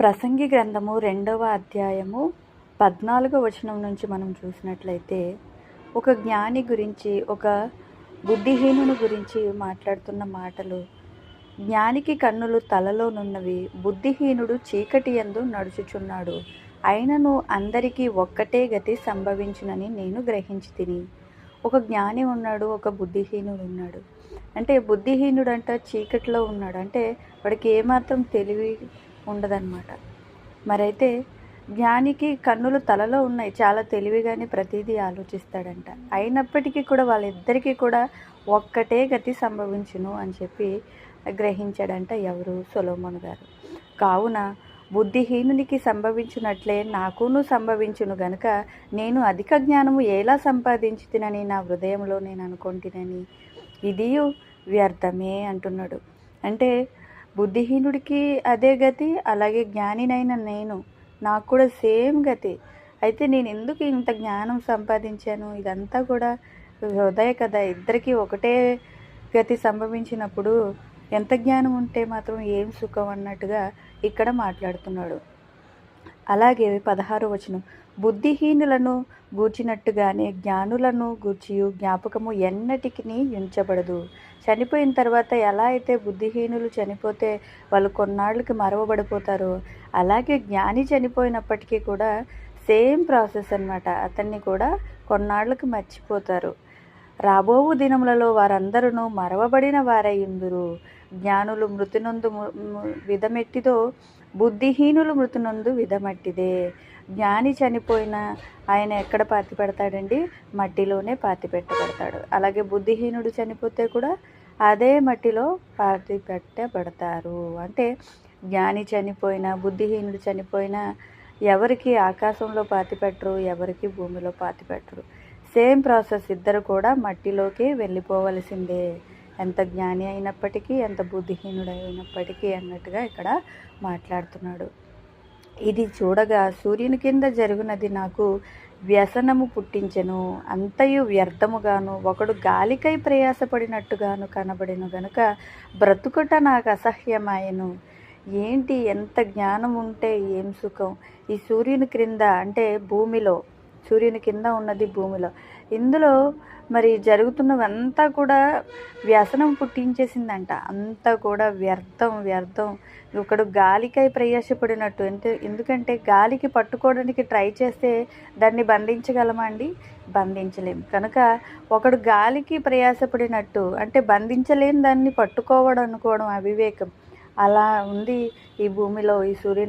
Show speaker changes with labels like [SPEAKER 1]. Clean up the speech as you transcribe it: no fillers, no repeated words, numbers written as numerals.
[SPEAKER 1] ప్రసంగి గ్రంథము 2వ అధ్యాయము 14వ వచనం నుంచి మనం చూసినట్లయితే ఒక జ్ఞాని గురించి, ఒక బుద్ధిహీనుని గురించి మాట్లాడుతున్న మాటలు. జ్ఞానికి కన్నులు తలలోనున్నవి, బుద్ధిహీనుడు చీకటి యందు నడుచుచున్నాడు. అయినను అందరికీ ఒక్కటే గతి సంభవించునని నేను గ్రహించి తిని. ఒక జ్ఞాని ఉన్నాడు, ఒక బుద్ధిహీనుడు ఉన్నాడు. అంటే బుద్ధిహీనుడు అంటే చీకటిలో ఉన్నాడు, అంటే వాడికి ఏమాత్రం తెలివి ఉండదన్నమాట. మరైతే జ్ఞానికి కన్నులు తలలో ఉన్నాయి, చాలా తెలివిగానే ప్రతిదీ ఆలోచిస్తాడంట. అయినప్పటికీ కూడా వాళ్ళిద్దరికీ కూడా ఒక్కటే గతి సంభవించును అని చెప్పి గ్రహించాడంట ఎవరు? సొలొమోను గారు. కావున బుద్ధిహీనునికి సంభవించున్నట్లే నాకును సంభవించును గనుక నేను అధిక జ్ఞానము ఎలా సంపాదించుతినని నా హృదయంలో నేను అనుకుంటునని ఇది వ్యర్థమే అంటున్నాడు. అంటే బుద్ధిహీనుడికి అదే గతి, అలాగే జ్ఞానినైన నాకు కూడా సేమ్ గతి. అయితే నేను ఎందుకు ఇంత జ్ఞానం సంపాదించాను? ఇదంతా కూడా హృదయ కదా. ఇద్దరికీ ఒకటే గతి సంభవించినప్పుడు ఎంత జ్ఞానం ఉంటే మాత్రం ఏం సుఖం అన్నట్టుగా ఇక్కడ మాట్లాడుతున్నాడు. అలాగే 16వ వచనం, బుద్ధిహీనులను గూర్చినట్టుగానే జ్ఞానులను గూర్చియు జ్ఞాపకము ఎన్నటికి ఉంచబడదు. చనిపోయిన తర్వాత ఎలా అయితే బుద్ధిహీనులు చనిపోతే వాళ్ళు కొన్నాళ్ళకి మరవబడిపోతారో, అలాగే జ్ఞాని చనిపోయినప్పటికీ కూడా సేమ్ ప్రాసెస్ అన్నమాట. అతన్ని కూడా కొన్నాళ్ళకి మర్చిపోతారు. రాబోవు దినములలో వారందరూ మరవబడిన వారయ్యుందురు. జ్ఞానులు మృతినందు విధమెట్టిదో బుద్ధిహీనులు మృతినందు విధమట్టిదే. జ్ఞాని చనిపోయిన ఆయన ఎక్కడ పాతి పెడతాడండి? మట్టిలోనే పాతి పెట్టబడతాడు. అలాగే బుద్ధిహీనుడు చనిపోతే కూడా అదే మట్టిలో పాతి పెట్టబడతారు. అంటే జ్ఞాని చనిపోయినా, బుద్ధిహీనుడు చనిపోయినా ఎవరికి ఆకాశంలో పాతి పెట్టరు, ఎవరికి భూమిలో పాతి పెట్టరు. సేమ్ ప్రాసెస్, ఇద్దరు కూడా మట్టిలోకి వెళ్ళిపోవలసిందే. ఎంత జ్ఞాని అయినప్పటికీ, ఎంత బుద్ధిహీనుడు అయినప్పటికీ అన్నట్టుగా ఇక్కడ మాట్లాడుతున్నాడు. ఇది చూడగా సూర్యుని కింద జరుగునది నాకు వ్యసనము పుట్టించెను, అంతయు వ్యర్థముగాను ఒకడు గాలికై ప్రయాసపడినట్టుగాను కనబడిను గనుక బ్రతుకుట నాకు అసహ్యమాయను. ఏంటి, ఎంత జ్ఞానం ఉంటే ఏం సుఖం? ఈ సూర్యుని క్రింద అంటే భూమిలో, సూర్యుని కింద ఉన్నది భూమిలో, ఇందులో మరి జరుగుతున్నవంతా కూడా వ్యసనం పుట్టించేసిందంట. అంతా కూడా వ్యర్థం వ్యర్థం. ఒకడు గాలికై ప్రయాసపడినట్టు, ఎందుకంటే గాలికి పట్టుకోవడానికి ట్రై చేస్తే దాన్ని బంధించగలమా అండి? బంధించలేం. కనుక ఒకడు గాలికి ప్రయాసపడినట్టు అంటే బంధించలేని దాన్ని పట్టుకోవడం అనుకోవడం అవివేకం. అలా ఉంది ఈ భూమిలో, ఈ సూర్యుని